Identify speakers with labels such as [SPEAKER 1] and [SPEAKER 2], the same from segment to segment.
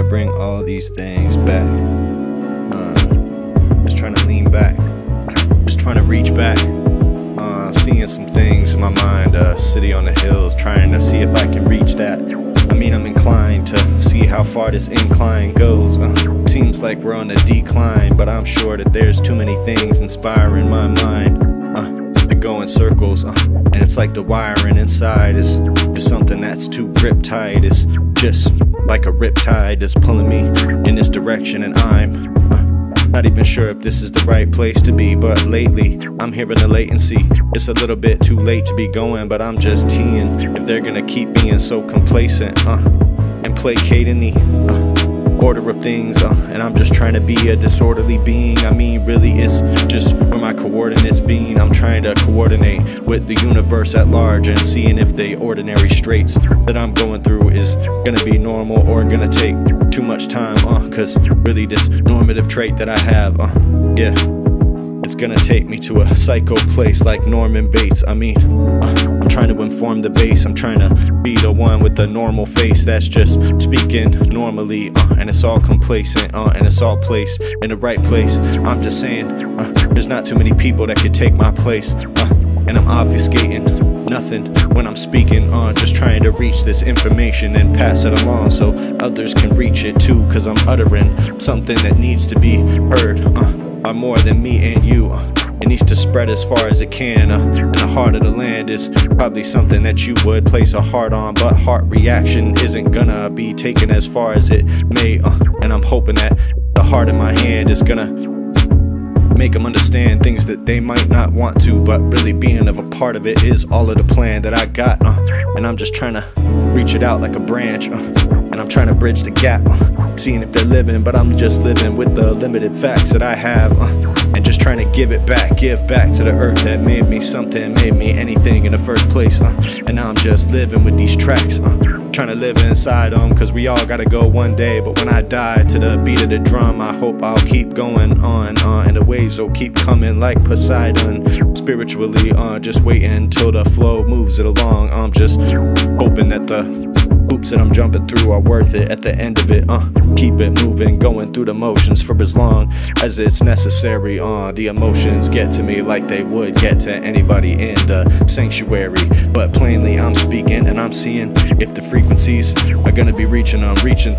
[SPEAKER 1] bring all these things back. Just trying to lean back. Just trying to reach back. Seeing some things in my mind. City on the hills, trying to see if I can reach that. I mean, I'm inclined to see how far this incline goes. Seems like we're on a decline, but I'm sure that there's too many things inspiring my mind. To go in circles, and it's like the wiring inside is something that's too grip tight. It's just like a riptide that's pulling me in this direction, and I'm not even sure if this is the right place to be. But lately, I'm hearing the latency. It's a little bit too late to be going, but I'm just teeing. If they're gonna keep being so complacent, and placating the order of things, and I'm just trying to be a disorderly being. I mean, really, it's just where my coordinates being. I'm trying to coordinate with the universe at large and seeing if the ordinary straits that I'm going through is gonna be normal or gonna take too much time, cause really this normative trait that I have, yeah, it's gonna take me to a psycho place like Norman Bates. I mean, I'm trying to inform the base. I'm trying to be the one with the normal face that's just speaking normally, and it's all complacent, and it's all placed in the right place. I'm just saying, there's not too many people that could take my place, and I'm obfuscating nothing when I'm speaking, just trying to reach this information and pass it along so others can reach it too, cause I'm uttering something that needs to be heard by more than me and you. It needs to spread as far as it can, and the heart of the land is probably something that you would place a heart on, but heart reaction isn't gonna be taken as far as it may, and I'm hoping that the heart in my hand is gonna make them understand things that they might not want to, but really being of a part of it is all of the plan that I got, and I'm just trying to reach it out like a branch, and I'm trying to bridge the gap, seeing if they're living, but I'm just living with the limited facts that I have, and just trying to give back to the earth that made me something, made me anything in the first place, and now I'm just living with these tracks, trying to live inside them, cause we all gotta go one day. But when I die to the beat of the drum, I hope I'll keep going on, and the waves will keep coming like Poseidon. Spiritually, just waiting until the flow moves it along. I'm just hoping that the hoops that I'm jumping through are worth it at the end of it. Keep it moving, going through the motions for as long as it's necessary. The emotions get to me like they would get to anybody in the sanctuary. But plainly I'm speaking and I'm seeing if the frequencies are gonna be reaching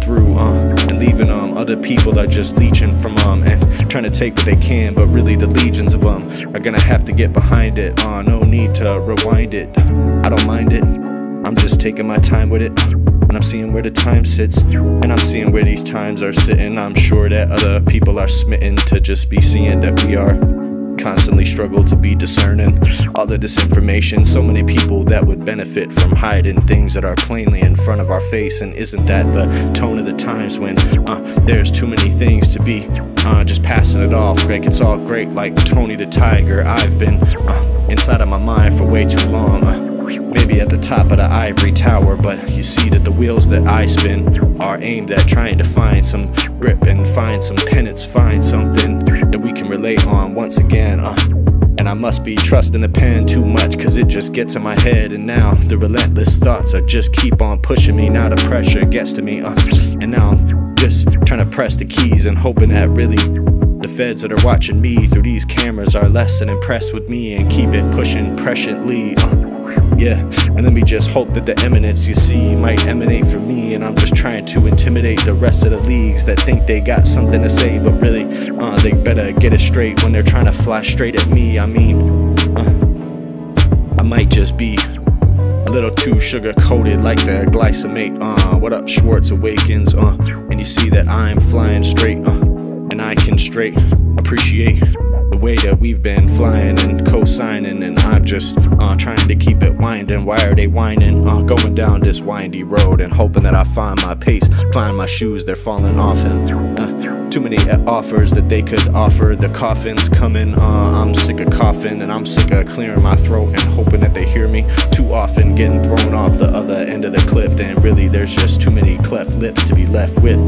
[SPEAKER 1] through, and leaving other people are just leeching from and trying to take what they can, but really the legions of them are gonna have to get behind it. No need to rewind it, I don't mind it. I'm just taking my time with it, and I'm seeing where the time sits, and I'm seeing where these times are sitting. I'm sure that other people are smitten to just be seeing that we are constantly struggle to be discerning all of this information. So many people that would benefit from hiding things that are plainly in front of our face. And isn't that the tone of the times when there's too many things to be just passing it off like it's all great, like Tony the Tiger. I've been inside of my mind for way too long, maybe at the top of the ivory tower, but you see that the wheels that I spin are aimed at trying to find some grip and find some penance, find something that we can relate on once again. And I must be trusting the pen too much, cause it just gets in my head, and now the relentless thoughts are just keep on pushing me. Now the pressure gets to me, and now I'm just trying to press the keys and hoping that really the feds that are watching me through these cameras are less than impressed with me and keep it pushing presciently. Yeah, and let me just hope that the eminence you see might emanate from me, and I'm just trying to intimidate the rest of the leagues that think they got something to say, but really, they better get it straight when they're trying to fly straight at me. I mean, I might just be a little too sugar-coated like the glycemate. What up, Schwartz Awakens? And you see that I'm flying straight, and I can straight appreciate the way that we've been flying and co-signing, and I'm just trying to keep it winding. Why are they whining? Going down this windy road and hoping that I find my pace, find my shoes, they're falling off, and too many offers that they could offer. The coffin's coming, I'm sick of coughing, and I'm sick of clearing my throat and hoping that they hear me. Too often getting thrown off the other end of the cliff, and really there's just too many cleft lips to be left with.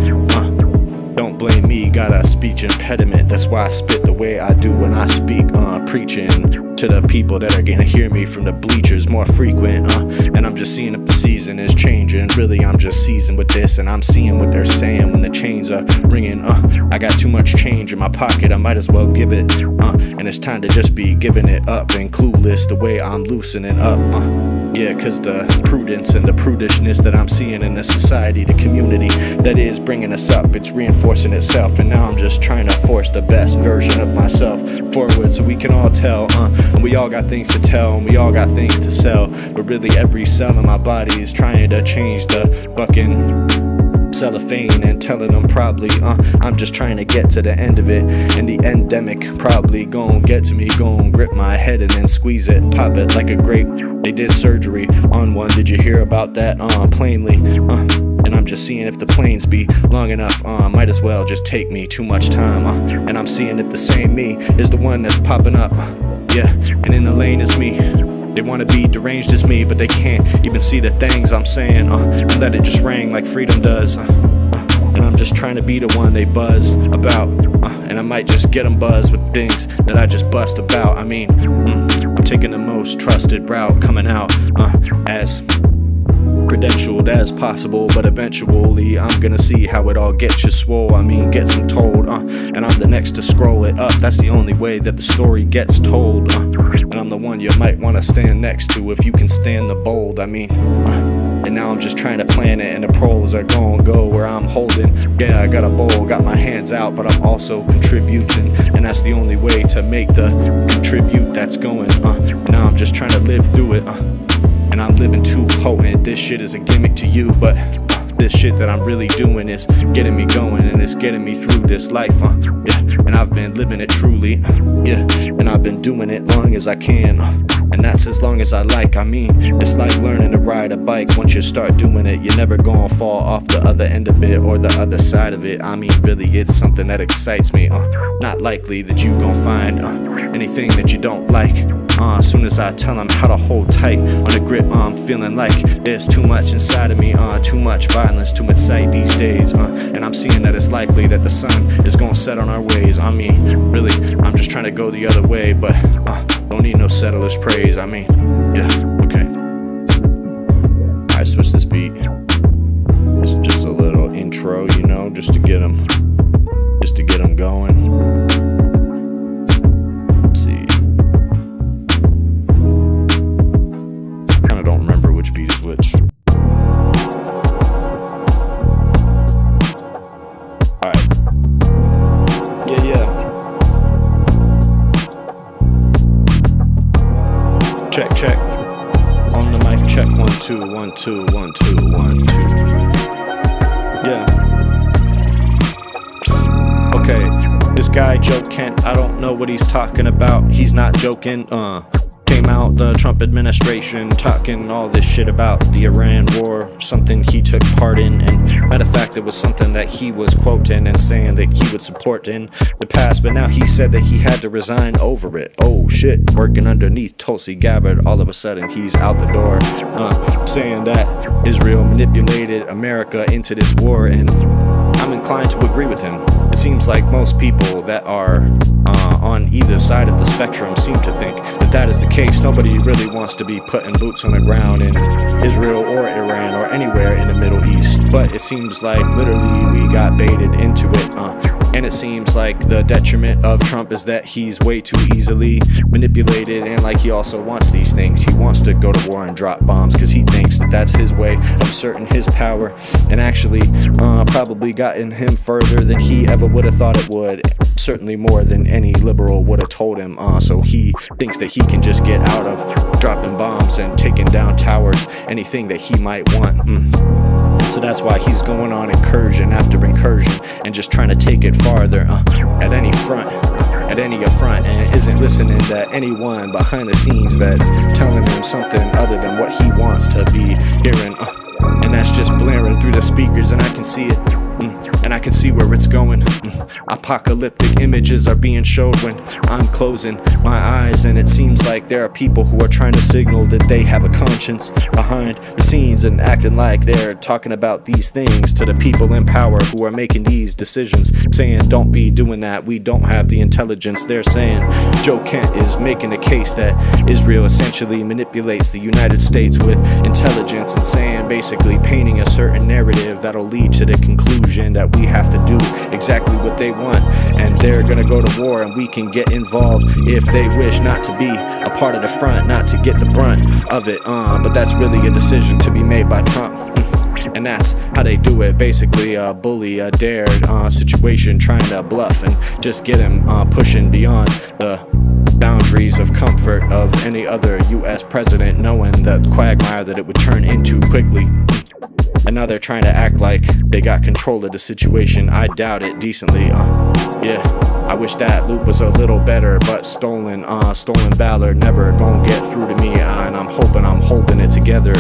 [SPEAKER 1] Don't blame me, got a speech impediment, that's why I spit the way I do when I speak, preaching to the people that are gonna hear me from the bleachers more frequent, and I'm just seeing if the season is changing. Really, I'm just seasoned with this, and I'm seeing what they're saying when the chains are ringing. I got too much change in my pocket, I might as well give it, and it's time to just be giving it up and clueless the way I'm loosening up, yeah, cause the prudence and the prudishness that I'm seeing in the society, the community that is bringing us up, it's reinforcing itself, and now I'm just trying to force the best version of myself forward so we can all tell, and we all got things to tell, and we all got things to sell, but really every cell in my body is trying to change the fucking cellophane and telling them probably I'm just trying to get to the end of it, and the endemic probably gon' get to me, gon' grip my head and then squeeze it, pop it like a grape. They did surgery on one, did you hear about that? Plainly, and I'm just seeing if the planes be long enough, might as well just take me too much time, and I'm seeing if the same me is the one that's popping up, yeah, and in the lane is me. They wanna be deranged as me, but they can't even see the things I'm saying, and let it just ring like freedom does, and I'm just trying to be the one they buzz about, and I might just get them buzzed with things that I just bust about. I mean, I'm taking the most trusted route, coming out as credentialed as possible, but eventually I'm gonna see how it all gets you swole, I mean gets them told, and I'm the next to scroll it up. That's the only way that the story gets told, and I'm the one you might want to stand next to if you can stand the bold, I mean, and now I'm just trying to plan it, and the pros are gonna go where I'm holding, yeah, I got a bowl, got my hands out, but I'm also contributing, and that's the only way to make the contribute that's going, now I'm just trying to live through it, and I'm living too potent. This shit is a gimmick to you, but this shit that I'm really doing is getting me going, and it's getting me through this life, yeah, and I've been living it truly, yeah, and I've been doing it long as I can, and that's as long as I like. I mean, it's like learning to ride a bike. Once you start doing it, you're never gonna fall off the other end of it or the other side of it. I mean, really, it's something that excites me, not likely that you gon' find anything that you don't like, as soon as I tell them how to hold tight on the grip, I'm feeling like there's too much inside of me, too much violence to incite these days, and I'm seeing that it's likely that the sun is gonna set on our ways. I mean, really, I'm just trying to go the other way, but don't need no settler's praise. I mean, yeah, okay. Alright, switch this beat. It's just a little intro, you know, just to get them going. Let's see. Kinda don't remember which beat is which. Alright. Yeah. Check. On the mic, check 1 2 1 2 1 2 1 2. Yeah. Okay, this guy Joe Kent, I don't know what he's talking about. He's not joking. Came out the Trump administration talking all this shit about the Iran war, something he took part in, and matter of fact it was something that he was quoting and saying that he would support in the past, but now he said that he had to resign over it. Oh shit, working underneath Tulsi Gabbard, all of a sudden he's out the door, saying that Israel manipulated America into this war, and I'm inclined to agree with him. It seems like most people that are on either side of the spectrum seem to think that that is the case. Nobody really wants to be putting boots on the ground in Israel or Iran or anywhere in the Middle East, but it seems like literally we got baited into it, and it seems like the detriment of Trump is that he's way too easily manipulated, and like he also wants these things. He wants to go to war and drop bombs because he thinks that that's his way of asserting his power, and actually probably gotten him further than he ever would have thought it would, certainly more than any liberal would have told him, so he thinks that he can just get out of dropping bombs and taking down towers, anything that he might want. So that's why he's going on incursion after incursion and just trying to take it farther at any front, and isn't listening to anyone behind the scenes that's telling him something other than what he wants to be hearing, and that's just blaring through the speakers, and I can see it. And I can see where it's going. Apocalyptic images are being showed when I'm closing my eyes, and it seems like there are people who are trying to signal that they have a conscience behind the scenes and acting like they're talking about these things to the people in power who are making these decisions, saying don't be doing that, we don't have the intelligence. They're saying Joe Kent is making a case that Israel essentially manipulates the United States with intelligence, and saying basically painting a certain narrative that'll lead to the conclusion that we have to do exactly what they want, and they're gonna go to war, and we can get involved if they wish not to be a part of the front, not to get the brunt of it, but that's really a decision to be made by Trump. And that's how they do it, basically a bully, a dared situation, trying to bluff and just get him pushing beyond the boundaries of comfort of any other US president, knowing the quagmire that it would turn into quickly. And now they're trying to act like they got control of the situation. I doubt it decently. Yeah, I wish that loop was a little better, but stolen valor never gonna get through to me, and I'm hoping I'm holding it together.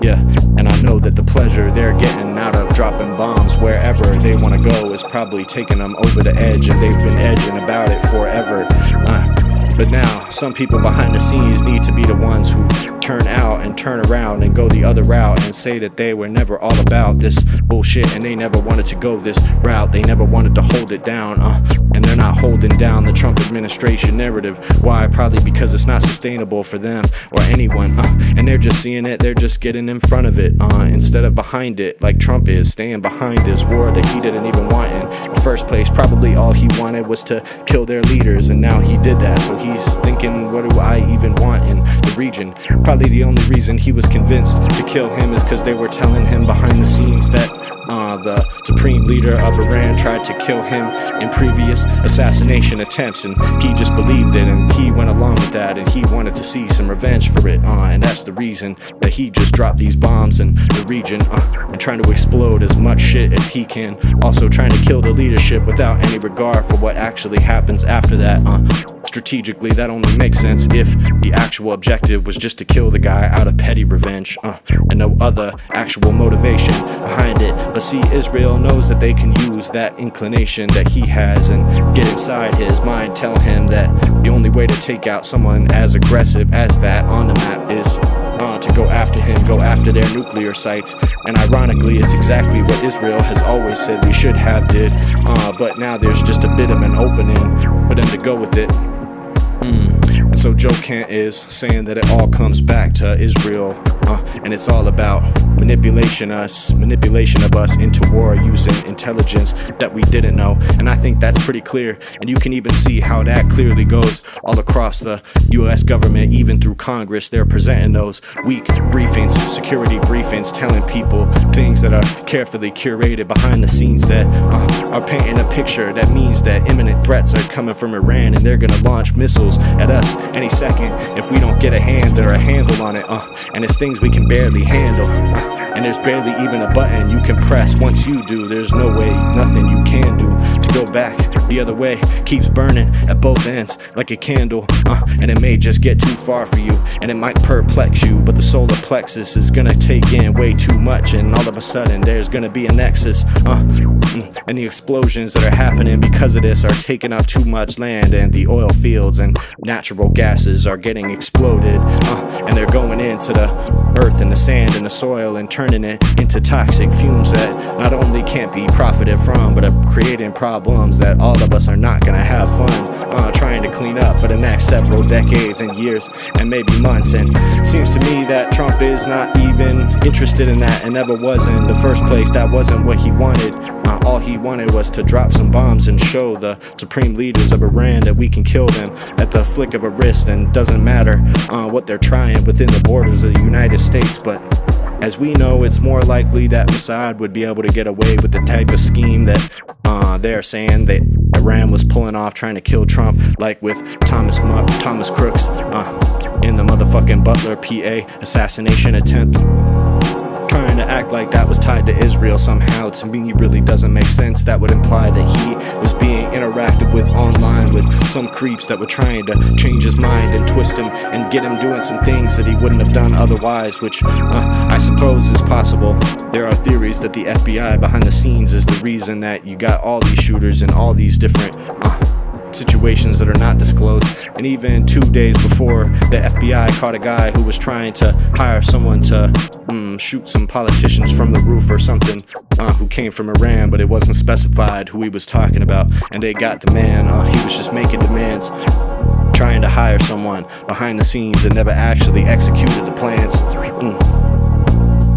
[SPEAKER 1] Yeah, and I know that the pleasure they're getting out of dropping bombs wherever they want to go is probably taking them over the edge, and they've been edging about it forever. But now, some people behind the scenes need to be the ones who turn out and turn around and go the other route and say that they were never all about this bullshit, and they never wanted to go this route. They never wanted to hold it down, and they're not holding down the Trump administration narrative. Why? Probably because it's not sustainable for them or anyone, and they're just seeing it, they're just getting in front of it, instead of behind it, like Trump is, staying behind this war that he didn't even want in the first place. Probably all he wanted was to kill their leaders, and now he did that, so he's thinking, what do I even want in the region? Probably the only reason he was convinced to kill him is because they were telling him behind the scenes that the supreme leader of Iran tried to kill him in previous assassination attempts, and he just believed it, and he went along with that, and he wanted to see some revenge for it, and that's the reason that he just dropped these bombs in the region, and trying to explode as much shit as he can, also trying to kill the leadership without any regard for what actually happens after that. Strategically, that only makes sense if the actual objective was just to kill the guy out of petty revenge, and no other actual motivation behind it. But see, Israel knows that they can use that inclination that he has and get inside his mind, tell him that the only way to take out someone as aggressive as that on the map is to go after him, go after their nuclear sites. And ironically, it's exactly what Israel has always said we should have did, but now there's just a bit of an opening for them to go with it. And so Joe Kent is saying that it all comes back to Israel, and it's all about manipulation of us into war using intelligence that we didn't know. And I think that's pretty clear, and you can even see how that clearly goes all across the US government, even through Congress. They're presenting those weak briefings, security briefings, telling people things that are carefully curated behind the scenes that are painting a picture that means that imminent threats are coming from Iran, and they're gonna launch missiles at us any second if we don't get a hand or a handle on it, and it's things we can barely handle, and there's barely even a button you can press. Once you do, there's no way, nothing you can do to go back the other way. Keeps burning at both ends like a candle, and it may just get too far for you, and it might perplex you, but the solar plexus is gonna take in way too much, and all of a sudden there's gonna be a nexus, and the explosions that are happening because of this are taking up too much land, and the oil fields and natural gases are getting exploded, and they're going into the earth and the sand and the soil and turning it into toxic fumes that not only can't be profited from, but are creating problems that all of us are not gonna have fun trying to clean up for the next several decades and years and maybe months. And it seems to me that Trump is not even interested in that, and never was in the first place. That wasn't what he wanted. All he wanted was to drop some bombs and show the supreme leaders of Iran that we can kill them at the flick of a wrist, and doesn't matter what they're trying within the borders of the United States. But as we know, it's more likely that Mossad would be able to get away with the type of scheme that they're saying that Iran was pulling off, trying to kill Trump, like with Thomas Crooks in the motherfucking Butler, PA assassination attempt. trying to act like that was tied to Israel somehow, to me really doesn't make sense. That would imply that he was being interacted with online with some creeps that were trying to change his mind and twist him and get him doing some things that he wouldn't have done otherwise, which I suppose is possible. There are theories that the FBI behind the scenes is the reason that you got all these shooters and all these different situations that are not disclosed. And even 2 days before, the FBI caught a guy who was trying to hire someone to shoot some politicians from the roof or something, who came from Iran, but it wasn't specified who he was talking about. And they got the man, he was just making demands, trying to hire someone behind the scenes and never actually executed the plans.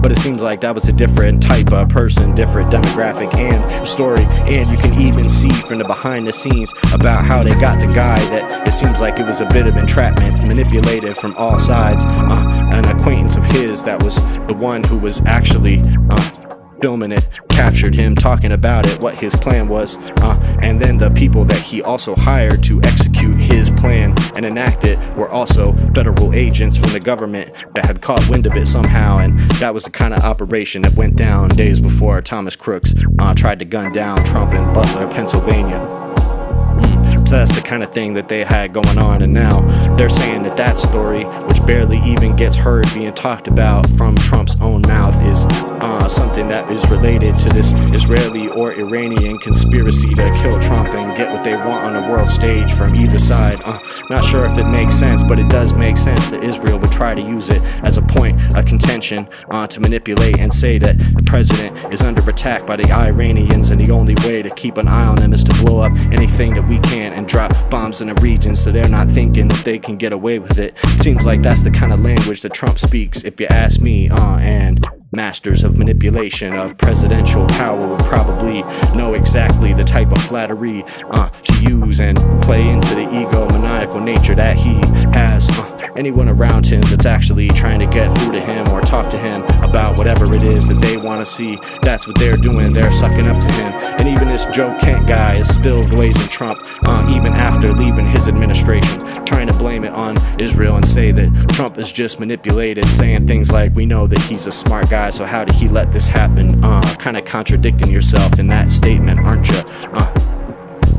[SPEAKER 1] But it seems like that was a different type of person, different demographic and story. And you can even see from the behind the scenes about how they got the guy that it seems like it was a bit of entrapment, manipulated from all sides. An acquaintance of his that was the one who was actually filming it, captured him talking about it, what his plan was, and then the people that he also hired to execute his plan and enact it were also federal agents from the government that had caught wind of it somehow. And that was the kind of operation that went down days before Thomas Crooks tried to gun down Trump in Butler, Pennsylvania. So that's the kind of thing that they had going on, and now they're saying that that story, which barely even gets heard being talked about from Trump's own mouth, is something that is related to this Israeli or Iranian conspiracy to kill Trump and get what they want on the world stage from either side. Not sure if it makes sense, but it does make sense that Israel would try to use it as a point of contention to manipulate and say that the president is under attack by the Iranians, and the only way to keep an eye on them is to blow up anything that we can and drop bombs in the region, so they're not thinking that they can get away with it. Seems like that's the kind of language that Trump speaks, if you ask me, and masters of manipulation of presidential power would probably know exactly the type of flattery to use and play into the egomaniacal nature that he has. Anyone around him that's actually trying to get through to him or talk to him about whatever it is that they want to see, that's what they're doing. They're sucking up to him. And even this Joe Kent guy is still glazing Trump even after leaving his administration, trying to blame it on Israel and say that Trump is just manipulated, saying things like, we know that he's a smart guy, so how did he let this happen? Kind of contradicting yourself in that statement, aren't you?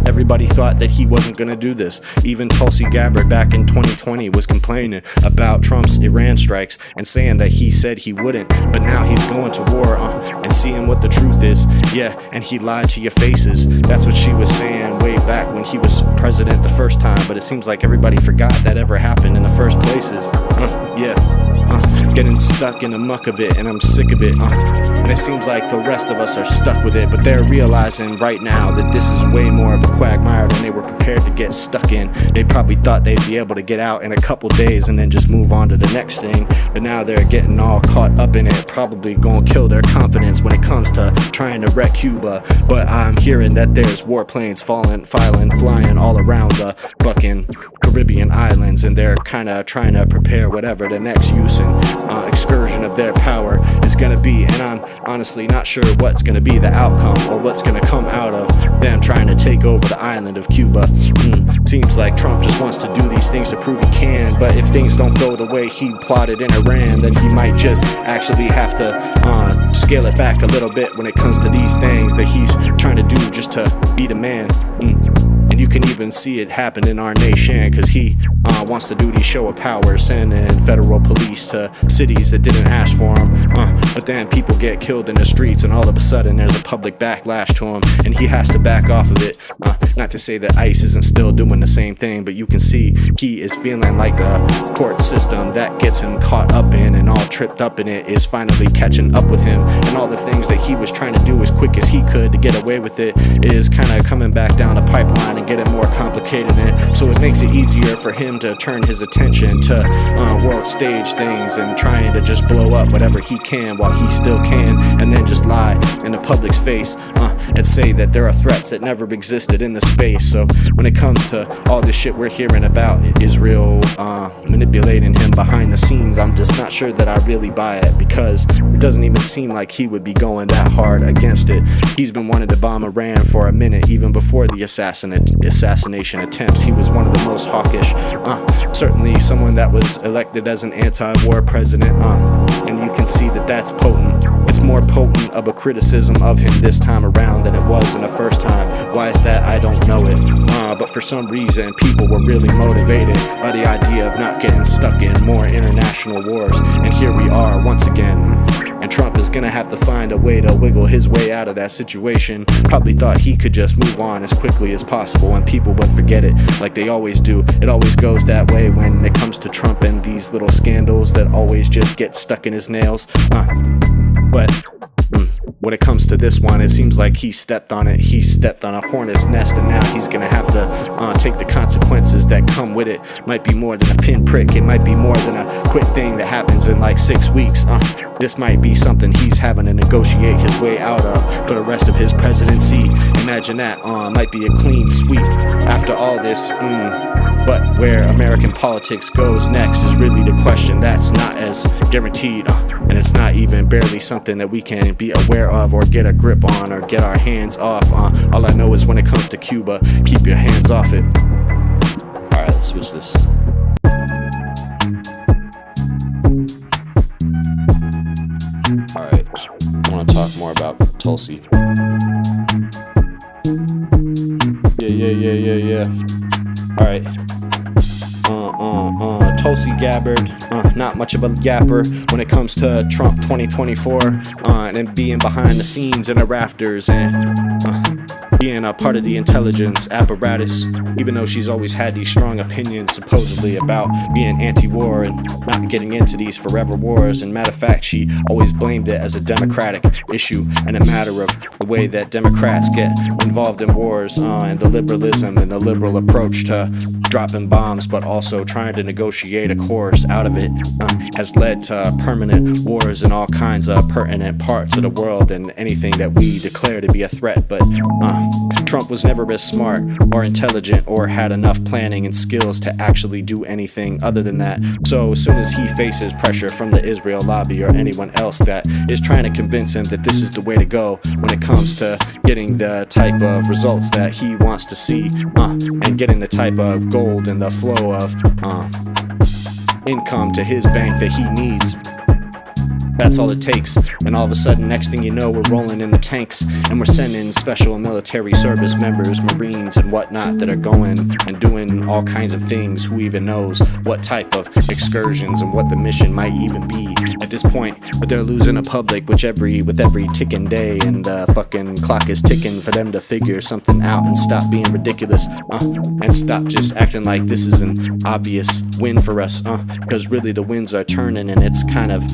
[SPEAKER 1] Everybody thought that he wasn't going to do this. Even Tulsi Gabbard back in 2020 was complaining about Trump's Iran strikes and saying that he said he wouldn't, but now he's going to war and seeing what the truth is. Yeah, and he lied to your faces. That's what she was saying way back when he was president the first time, but it seems like everybody forgot that ever happened in the first places. Getting stuck in the muck of it, and I'm sick of it. And it seems like the rest of us are stuck with it, but they're realizing right now that this is way more of a quagmire than they were prepared to get stuck in. They probably thought they'd be able to get out in a couple days and then just move on to the next thing, but now they're getting all caught up in it, probably gonna kill their confidence when it comes to trying to wreck Cuba. But I'm hearing that there's warplanes flying all around the fucking Caribbean islands, and they're kind of trying to prepare whatever the next use and excursion of their power is gonna be. And I'm honestly not sure what's gonna be the outcome or what's gonna come out of them trying to take over the island of Cuba. Seems like Trump just wants to do these things to prove he can, but if things don't go the way he plotted in Iran, then he might just actually have to scale it back a little bit when it comes to these things that he's trying to do just to be the man. And you can even see it happen in our nation, because he wants to do these show of power, sending federal police to cities that didn't ask for him. But then people get killed in the streets, and all of a sudden there's a public backlash to him, and he has to back off of it. Not to say that ICE isn't still doing the same thing, but you can see he is feeling like the court system that gets him caught up in and all tripped up in it is finally catching up with him, and all the things that he was trying to do as quick as he could to get away with it is kind of coming back down the pipeline and getting more complicated in it. So it makes it easier for him to turn his attention to world stage things and trying to just blow up whatever he can while he still can, and then just lie in the public's face and say that there are threats that never existed in the space. So when it comes to all this shit we're hearing about Israel manipulating him behind the scenes, I'm just not sure that I really buy it, because it doesn't even seem like he would be going that hard against it. He's been wanting to bomb Iran for a minute, even before the assassination attempts. He was one of the most hawkish, certainly someone that was elected as an anti-war president. and you can see that that's potent. It's more potent of a criticism of him this time around than it was in the first time. Why is that? I don't know it. But for some reason, people were really motivated by the idea of not getting stuck in more international wars. And here we are once again. And Trump is gonna have to find a way to wiggle his way out of that situation. Probably thought he could just move on as quickly as possible and people would forget it like they always do. It always goes that way when it comes to Trump and these little scandals that always just get stuck in his nails. But when it comes to this one, it seems like he stepped on it. He stepped on a hornet's nest, and now he's gonna have to take the consequences that come with it. Might be more than a pinprick. It might be more than a quick thing that happens in like 6 weeks. This might be something he's having to negotiate his way out of for the rest of his presidency. Imagine that. Might be a clean sweep after all this. But where American politics goes next is really the question that's not as guaranteed. And it's not even barely something that we can be aware of or get a grip on or get our hands off. All I know is when it comes to Cuba, keep your hands off it. Alright, let's switch this. Alright, I want to talk more about Tulsi. Yeah. Alright. Tulsi Gabbard, not much of a yapper when it comes to Trump 2024, and being behind the scenes in the rafters and being a part of the intelligence apparatus, even though she's always had these strong opinions supposedly about being anti-war and not getting into these forever wars. And matter of fact, she always blamed it as a democratic issue and a matter of the way that Democrats get involved in wars, and the liberalism and the liberal approach to dropping bombs, but also trying to negotiate a course out of it, has led to permanent wars in all kinds of pertinent parts of the world and anything that we declare to be a threat. But Trump was never as smart or intelligent or had enough planning and skills to actually do anything other than that. So as soon as he faces pressure from the Israel lobby or anyone else that is trying to convince him that this is the way to go when it comes to getting the type of results that he wants to see, and getting the type of gold and the flow of income to his bank that he needs, that's all it takes. And all of a sudden, next thing you know, we're rolling in the tanks and we're sending special military service members, Marines and whatnot, that are going and doing all kinds of things. Who even knows what type of excursions and what the mission might even be at this point. But they're losing the public with every ticking day, and the fucking clock is ticking for them to figure something out and stop being ridiculous, and stop just acting like this is an obvious win for us, because really the winds are turning, and it's kind of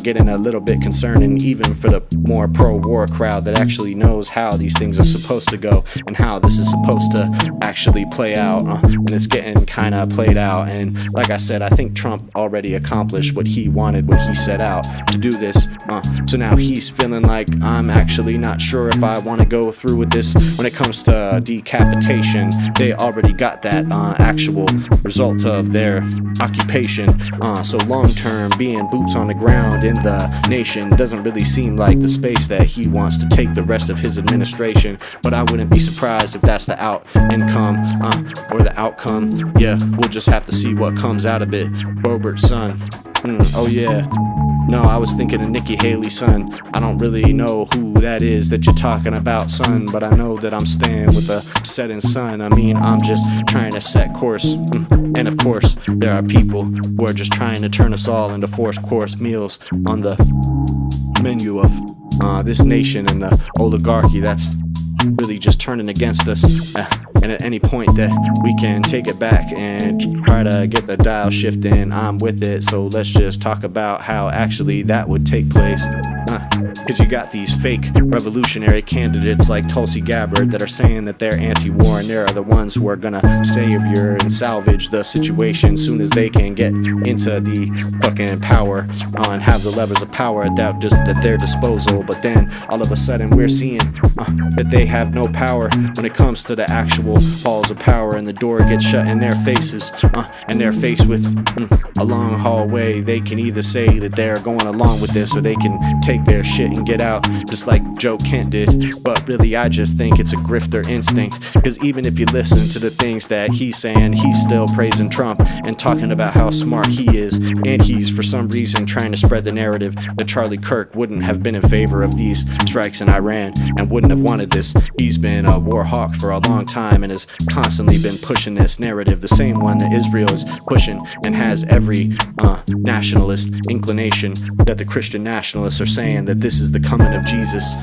[SPEAKER 1] getting a little bit concerning even for the more pro-war crowd that actually knows how these things are supposed to go and how this is supposed to actually play out, and it's getting kind of played out. And like I said, I think Trump already accomplished what he wanted when he set out to do this, so now he's feeling like, I'm actually not sure if I want to go through with this. When it comes to decapitation, they already got that actual result of their occupation, so long-term being boots on the ground in the nation doesn't really seem like the space that he wants to take the rest of his administration. But I wouldn't be surprised if that's the income or the outcome. Yeah, we'll just have to see what comes out of it. Robert's son. Oh yeah. No, I was thinking of Nikki Haley's son. I don't really know who that is that you're talking about, son, but I know that I'm staying with the setting sun. I mean, I'm just trying to set course. And of course, there are people who are just trying to turn us all into forced course meals on the menu of this nation and the oligarchy that's really just turning against us. And at any point that we can take it back and try to get the dial shifting, I'm with it. So let's just talk about how actually that would take place. Because you got these fake revolutionary candidates like Tulsi Gabbard that are saying that they're anti-war, and they're the ones who are gonna savior and salvage the situation soon as they can get into the fucking power, and have the levers of power at their disposal. But then all of a sudden we're seeing that they have no power when it comes to the actual halls of power, and the door gets shut in their faces, and they're faced with a long hallway. They can either say that they're going along with this, or they can take their shit and get out, just like Joe Kent did. But really I just think it's a grifter instinct, cause even if you listen to the things that he's saying, he's still praising Trump and talking about how smart he is, and he's for some reason trying to spread the narrative that Charlie Kirk wouldn't have been in favor of these strikes in Iran and wouldn't have wanted this. He's been a war hawk for a long time and has constantly been pushing this narrative, the same one that Israel is pushing, and has every nationalist inclination that the Christian nationalists are saying that this is the coming of Jesus.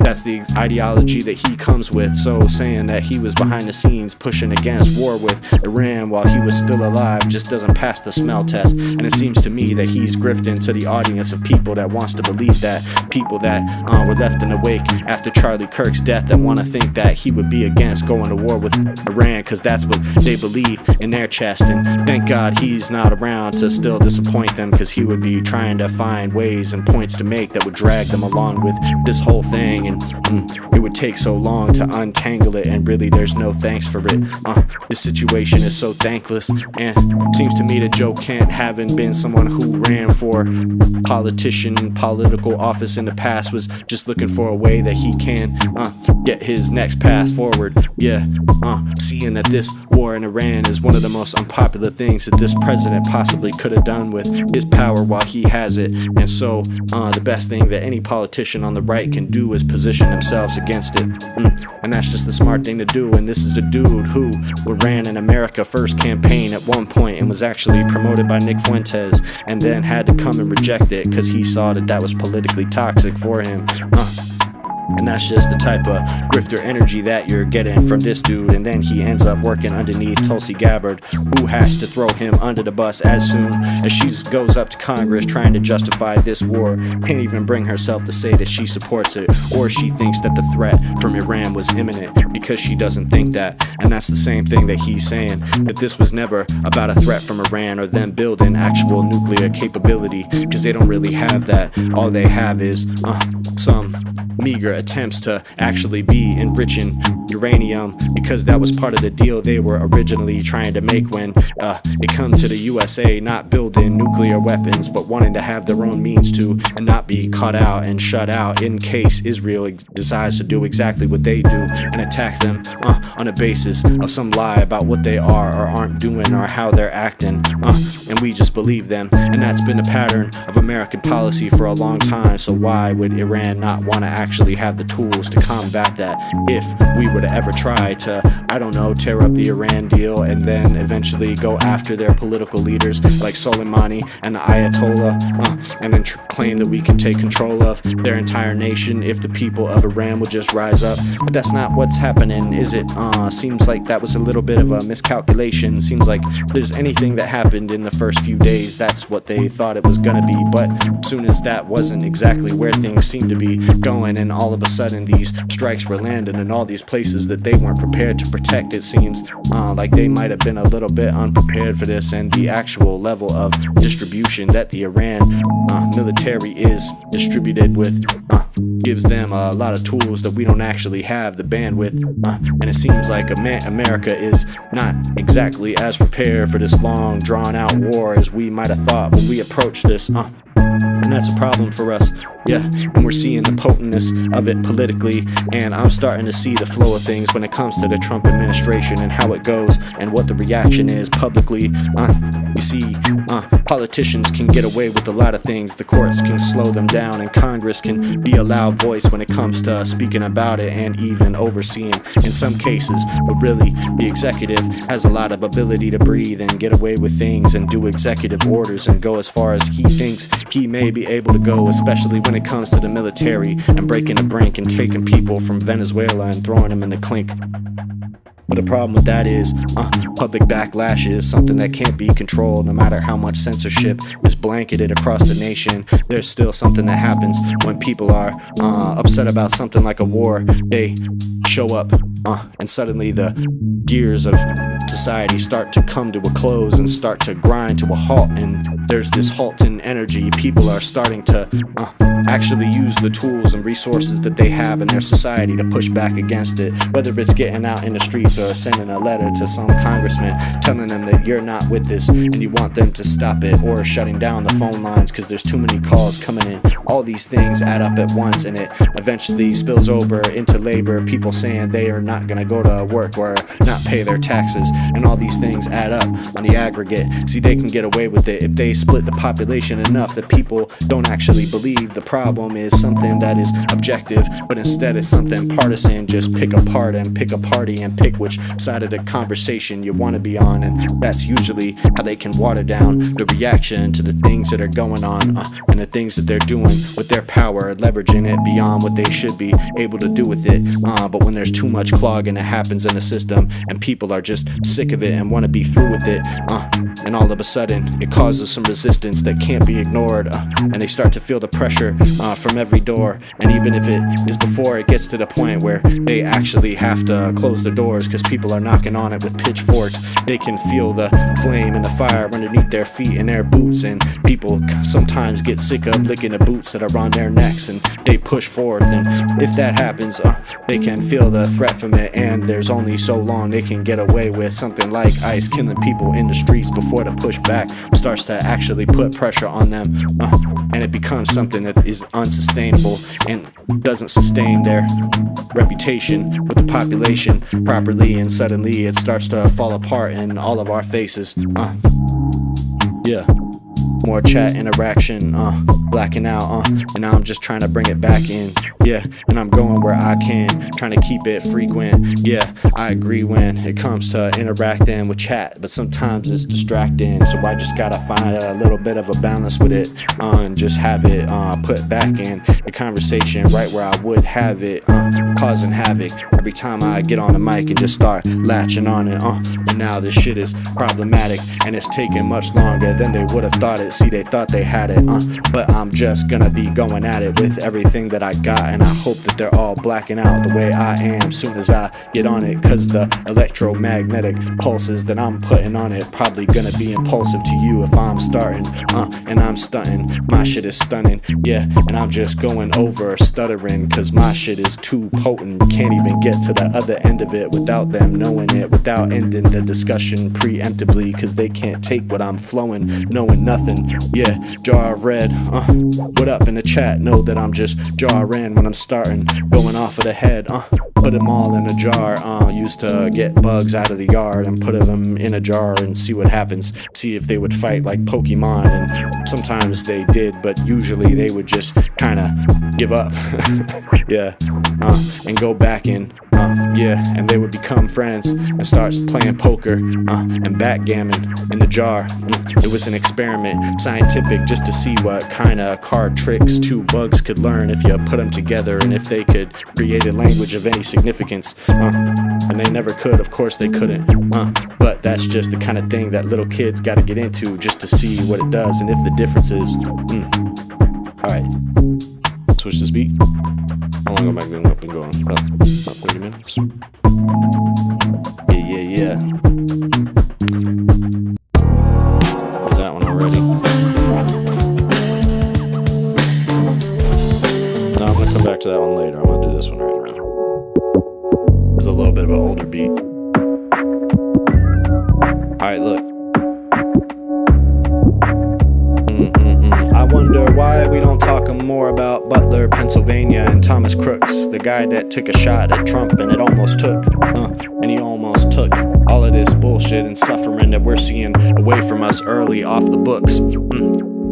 [SPEAKER 1] That's the ideology that he comes with. So saying that he was behind the scenes pushing against war with Iran while he was still alive just doesn't pass the smell test. And it seems to me that he's grifting to the audience of people that wants to believe that, people that were left in the wake after Charlie Kirk's death, that want to think that he would be against going to war with Iran because that's what they believe in their chest. And thank God he's not around to still disappoint them, because he would be trying to find ways and points to make that would drag them along with this whole thing, and it would take so long to untangle it, and really there's no thanks for it. This situation is so thankless, and it seems to me that Joe Kent, having been someone who ran for political office in the past, was just looking for a way that he can get his next path forward. Seeing that this war in Iran is one of the most unpopular things that this president possibly could have done with his power while he has it, and so the best thing that any politician on the right can do is position themselves against it, and that's just the smart thing to do. And this is a dude who ran an America First campaign at one point and was actually promoted by Nick Fuentes, and then had to come and reject it because he saw that that was politically toxic for him. And that's just the type of grifter energy that you're getting from this dude. And then he ends up working underneath Tulsi Gabbard, who has to throw him under the bus as soon as she goes up to Congress trying to justify this war. Can't even bring herself to say that she supports it, or she thinks that the threat from Iran was imminent, because she doesn't think that. And that's the same thing that he's saying, that this was never about a threat from Iran or them building actual nuclear capability, because they don't really have that. All they have is some meager attempts to actually be enriching uranium, because that was part of the deal they were originally trying to make when it comes to the USA not building nuclear weapons, but wanting to have their own means to, and not be caught out and shut out in case Israel decides to do exactly what they do and attack them on a basis of some lie about what they are or aren't doing or how they're acting, and we just believe them. And that's been a pattern of American policy for a long time. So why would Iran not want to actually have the tools to combat that if we were to ever try to, I don't know, tear up the Iran deal and then eventually go after their political leaders like Soleimani and the Ayatollah, and then claim that we can take control of their entire nation if the people of Iran will just rise up. But that's not what's happening, is it? Seems like that was a little bit of a miscalculation. Seems like there's anything that happened in the first few days, that's what they thought it was gonna be. But as soon as that wasn't exactly where things seemed to be going, and all of a sudden these strikes were landing in all these places that they weren't prepared to protect, it seems like they might have been a little bit unprepared for this. And the actual level of distribution that the Iran military is distributed with gives them a lot of tools that we don't actually have the bandwidth, and it seems like America is not exactly as prepared for this long drawn out war as we might have thought when we approached this, and that's a problem for us. And we're seeing the potentness of it politically, and I'm starting to see the flow of things when it comes to the Trump administration and how it goes and what the reaction is publicly. You see, politicians can get away with a lot of things. The courts can slow them down, and Congress can be a loud voice when it comes to speaking about it and even overseeing in some cases. But really, the executive has a lot of ability to breathe and get away with things and do executive orders and go as far as he thinks he may be able to go, especially when it comes to the military and breaking the brink and taking people from Venezuela and throwing them in the clink. But the problem with that is public backlash is something that can't be controlled. No matter how much censorship is blanketed across the nation, there's still something that happens when people are upset about something like a war. They show up and suddenly the gears of society start to come to a close and start to grind to a halt, and there's this halt in energy. People are starting to actually use the tools and resources that they have in their society to push back against it, whether it's getting out in the streets or sending a letter to some congressman telling them that you're not with this and you want them to stop it, or shutting down the phone lines because there's too many calls coming in. All these things add up at once, and it eventually spills over into labor, people saying they are not gonna go to work or not pay their taxes, and all these things add up on the aggregate. See, they can get away with it if they split the population enough that people don't actually believe the problem is something that is objective, but instead it's something partisan. Just pick a part and pick a party and pick which side of the conversation you want to be on, and that's usually how they can water down the reaction to the things that are going on and the things that they're doing with their power, leveraging it beyond what they should be able to do with it. But when there's too much clogging that happens in the system and people are just sick of it and want to be through with it, and all of a sudden it causes some resistance that can't be ignored, and they start to feel the pressure from every door. And even if it is before it gets to the point where they actually have to close the doors because people are knocking on it with pitchforks, they can feel the flame and the fire underneath their feet and their boots. And people sometimes get sick of licking the boots that are on their necks, and they push forth. And if that happens, they can feel the threat from it, and there's only so long they can get away with something like ICE killing people in the streets before the pushback starts to actually put pressure on them, and it becomes something that is unsustainable and doesn't sustain their reputation with the population properly, and suddenly it starts to fall apart in all of our faces. Yeah. More chat interaction, blacking out, and now I'm just trying to bring it back in, yeah, and I'm going where I can, trying to keep it frequent, yeah, I agree when it comes to interacting with chat, but sometimes it's distracting, so I just gotta find a little bit of a balance with it, and just have it put back in the conversation right where I would have it, causing havoc every time I get on the mic and just start latching on it, and now this shit is problematic, and it's taking much longer than they would have thought it. See, they thought they had it, but I'm just gonna be going at it with everything that I got, and I hope that they're all blacking out the way I am soon as I get on it, cause the electromagnetic pulses that I'm putting on it probably gonna be impulsive to you if I'm starting, and I'm stunting, my shit is stunning, yeah, and I'm just going over stuttering, cause my shit is too potent, can't even get to the other end of it without them knowing it, without ending the discussion preemptively, cause they can't take what I'm flowing, knowing nothing. Yeah, jar of red, what up in the chat? Know that I'm just jarring when I'm starting, going off of the head, put them all in a jar, used to get bugs out of the yard and put them in a jar and see what happens, see if they would fight like Pokemon, and sometimes they did, but usually they would just kinda give up, yeah, and go back in, yeah, and they would become friends and start playing poker and backgammon in the jar. It was an experiment, scientific, just to see what kind of card tricks two bugs could learn if you put them together, and if they could create a language of any significance. And they never could, of course they couldn't. But that's just the kind of thing that little kids gotta get into just to see what it does and if the difference is. Alright, switch this beat. How long am I going up and going? About 30 minutes? Yeah. There's that one already. No, I'm gonna come back to that one later. I'm gonna do this one right now. It's a little bit of an older beat. Alright, look. I wonder why we don't talk more about Butler, Pennsylvania, and Thomas Crooks, the guy that took a shot at Trump and it almost took, and he almost took all of this bullshit and suffering that we're seeing away from us early off the books.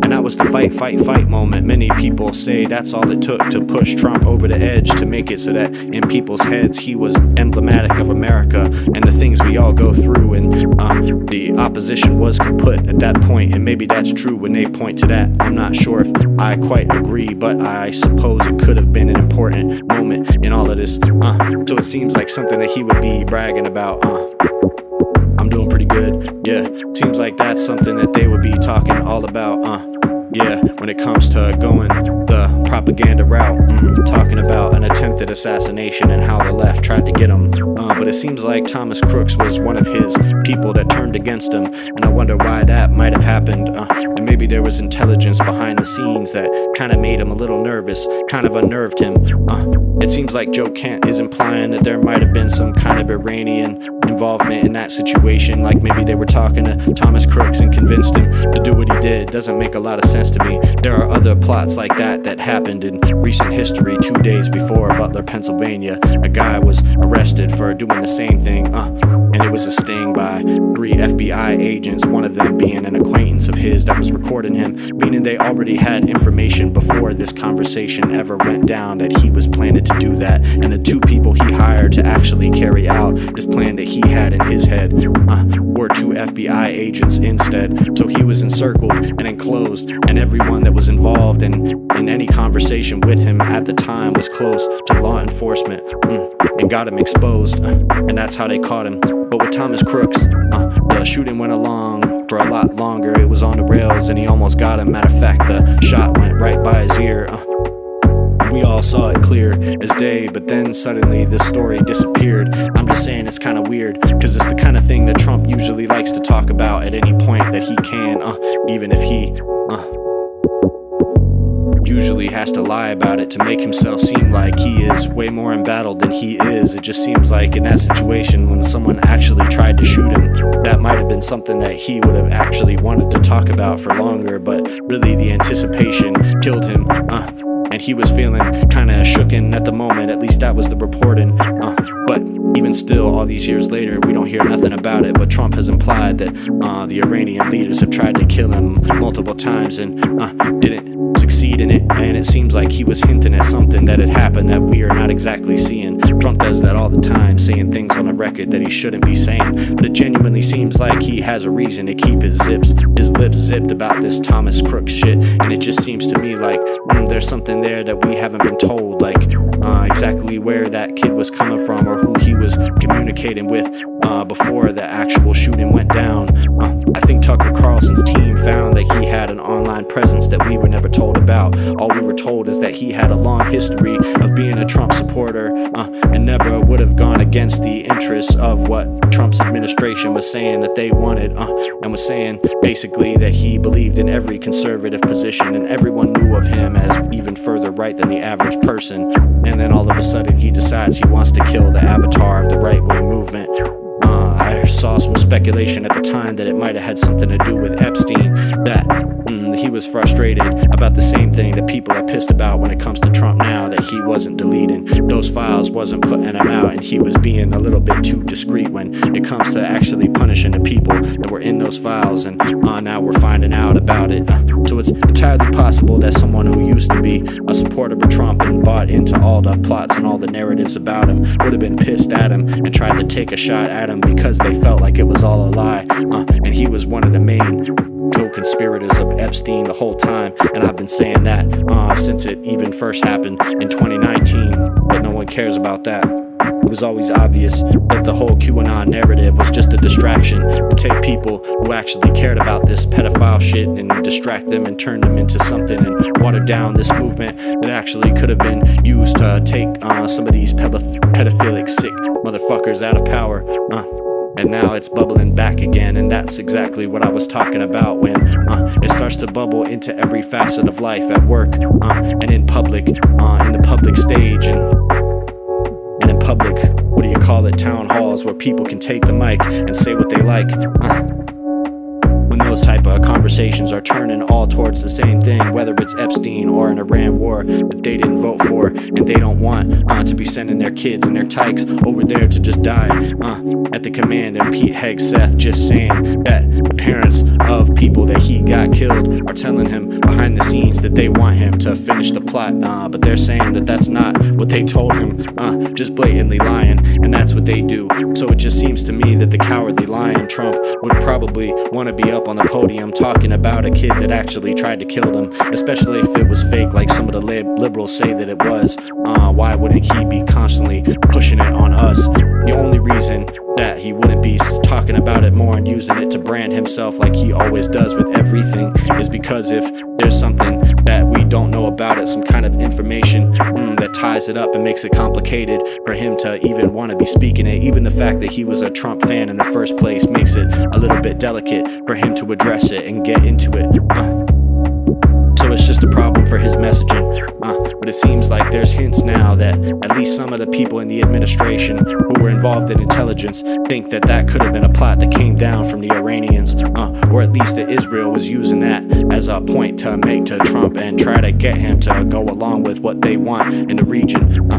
[SPEAKER 1] And that was the fight moment. Many people say that's all it took to push Trump over the edge, to make it so that in people's heads he was emblematic of America and the things we all go through, and the opposition was kaput at that point. And maybe that's true when they point to that. I'm not sure if I quite agree, but I suppose it could have been an important moment in all of this. So it seems like something that he would be bragging about. I'm doing pretty good, yeah. Seems like that's something that they would be talking all about, yeah, when it comes to going the propaganda route, talking about an attempted assassination and how the left tried to get him. But it seems like Thomas Crooks was one of his people that turned against him, and I wonder why that might have happened. And maybe there was intelligence behind the scenes that kind of made him a little nervous, kind of unnerved him. It seems like Joe Kent is implying that there might have been some kind of Iranian involvement in that situation, like maybe they were talking to Thomas Crooks and convinced him to do what he did. Doesn't make a lot of sense to me. There are other plots like that happened in recent history. 2 days before Butler, Pennsylvania, a guy was arrested for doing the same thing, and it was a sting by 3 FBI agents, one of them being an acquaintance of his that was recording him, meaning they already had information before this conversation ever went down that he was planning to do that, and the 2 people he hired to actually carry out this plan that he had in his head were 2 FBI agents instead. So he was encircled and enclosed, and everyone that was involved in any conversation with him at the time was close to law enforcement, and got him exposed, and that's how they caught him. But with Thomas Crooks, the shooting went along for a lot longer. It was on the rails and he almost got him. Matter of fact, the shot went right by his ear. We all saw it clear as day, but then suddenly this story disappeared. I'm just saying it's kind of weird, because it's the kind of thing that Trump usually likes to talk about at any point that he can, even if he usually has to lie about it to make himself seem like he is way more embattled than he is. It just seems like in that situation, when someone actually tried to shoot him, that might have been something that he would have actually wanted to talk about for longer, but really the anticipation killed him, and he was feeling kind of shooken at the moment. At least that was the reporting, but even still, all these years later, we don't hear nothing about it. But Trump has implied that the Iranian leaders have tried to kill him multiple times and didn't succeed in it, and it seems like he was hinting at something that had happened that we are not exactly seeing. Trump does that all the time, saying things on the record that he shouldn't be saying, but it genuinely seems like he has a reason to keep his lips zipped about this Thomas Crooks shit, and it just seems to me like there's something there that we haven't been told, like exactly where that kid was coming from or who he was communicating with before the actual shooting went down. I think Tucker Carlson's team found that he had an online presence that we were never told about. All we were told is that he had a long history of being a Trump supporter, and never would have gone against the interests of what Trump's administration was saying that they wanted, and was saying basically that he believed in every conservative position, and everyone knew of him as even further right than the average person. And then all of a sudden he decides he wants to kill the avatar of the right-wing movement. I saw some speculation at the time that it might have had something to do with Epstein, that he was frustrated about the same thing that people are pissed about when it comes to Trump now, that he wasn't deleting those files, wasn't putting them out, and he was being a little bit too discreet when it comes to actually punishing the people that were in those files, and now we're finding out about it. So it's entirely possible that someone who used to be a supporter of Trump and bought into all the plots and all the narratives about him would have been pissed at him and tried to take a shot at him because they felt like it was all a lie, and he was one of the main co-conspirators of Epstein the whole time. And I've been saying that since it even first happened in 2019, but no one cares about that. It was always obvious that the whole QAnon narrative was just a distraction to take people who actually cared about this pedophile shit and distract them and turn them into something and water down this movement that actually could have been used to take some of these pedophilic sick motherfuckers out of power. And now it's bubbling back again, and that's exactly what I was talking about when it starts to bubble into every facet of life, at work, and in public, in the public stage, and in public, what do you call it, town halls where people can take the mic and say what they like. When those type of conversations are turning all towards the same thing, whether it's Epstein or an Iran war that they didn't vote for, and they don't want to be sending their kids and their tykes over there to just die at the command of Pete Hegseth, just saying that the parents of people that he got killed are telling him behind the scenes that they want him to finish the plot, but they're saying that that's not what they told him, just blatantly lying, and that's what they do. So it just seems to me that the cowardly lying Trump would probably want to be up on the podium talking about a kid that actually tried to kill them, especially if it was fake like some of the liberals say that it was. Why wouldn't he be constantly pushing it on us? The only reason that he wouldn't be talking about it more and using it to brand himself like he always does with everything is because if there's something that we don't know about it, some kind of information that ties it up and makes it complicated for him to even want to be speaking it. Even the fact that he was a Trump fan in the first place makes it a little bit delicate for him to address it and get into it. So it's just a problem for his messaging. But it seems like there's hints now that at least some of the people in the administration who were involved in intelligence think that that could have been a plot that came down from the Iranians, or at least that Israel was using that as a point to make to Trump and try to get him to go along with what they want in the region.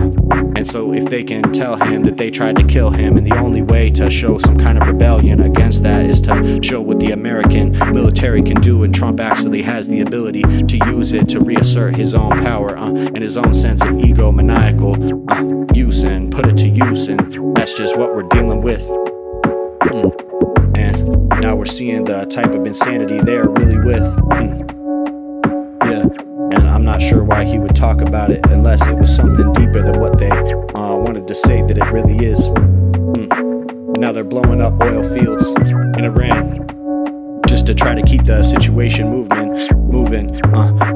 [SPEAKER 1] And so if they can tell him that they tried to kill him, and the only way to show some kind of rebellion against that is to show what the American military can do, and Trump actually has the ability to use it to reassert his own power and his own sense of egomaniacal use and put it to use, and that's just what we're dealing with. And now we're seeing the type of insanity they're really with. Yeah, and I'm not sure why he would talk about it unless it was something deeper than what they wanted to say that it really is. Now they're blowing up oil fields in Iran just to try to keep the situation moving,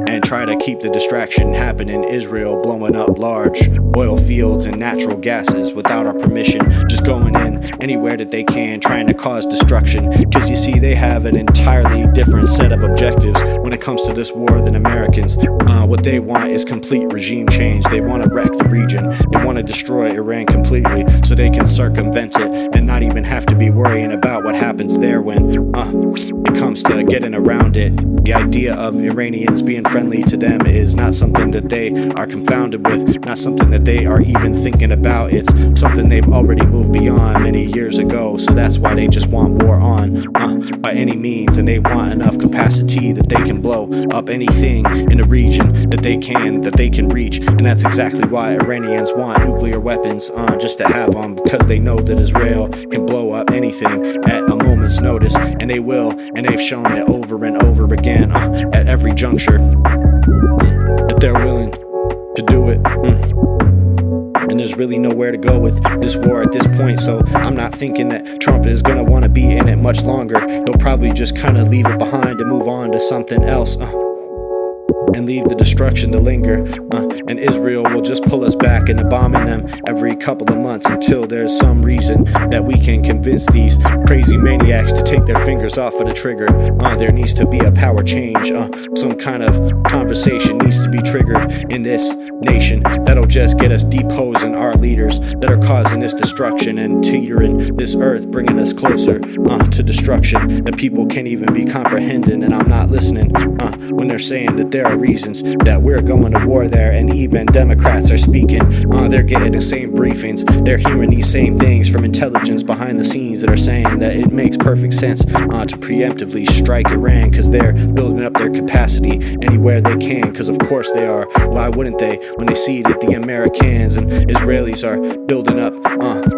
[SPEAKER 1] and try to keep the distraction happening. Israel blowing up large oil fields and natural gases without our permission, just going in anywhere that they can, trying to cause destruction. Because you see, they have an entirely different set of objectives when it comes to this war than Americans. What they want is complete regime change. They want to wreck the region. They want to destroy Iran completely so they can circumvent it and not even have to be worrying about what happens there when it comes to getting around it. The idea of Iranians being friendly to them is not something that they are confounded with, not something that they are even thinking about. It's something they've already moved beyond many years ago. So that's why they just want war on by any means, and they want enough capacity that they can blow up anything in the region that they can reach. And that's exactly why Iranians want nuclear weapons, just to have them, because they know that Israel can blow up anything at a moment's notice, and they will, and they've shown it over and over again at every juncture that they're willing to do it. And there's really nowhere to go with this war at this point, so I'm not thinking that Trump is gonna want to be in it much longer. He'll probably just kind of leave it behind and move on to something else, and leave the destruction to linger, and Israel will just pull us back into bombing them every couple of months until there's some reason that we can convince these crazy maniacs to take their fingers off of the trigger. There needs to be a power change. Some kind of conversation needs to be triggered in this nation that'll just get us deposing our leaders that are causing this destruction and teetering this earth, bringing us closer to destruction that people can't even be comprehending. And I'm not listening when they're saying that there are reasons that we're going to war there, and even Democrats are speaking. They're getting the same briefings. They're hearing these same things from intelligence behind the scenes that are saying that it makes perfect sense to preemptively strike Iran because they're building up their capacity anywhere they can, because of course they are. Why wouldn't they, when they see that the Americans and Israelis are building up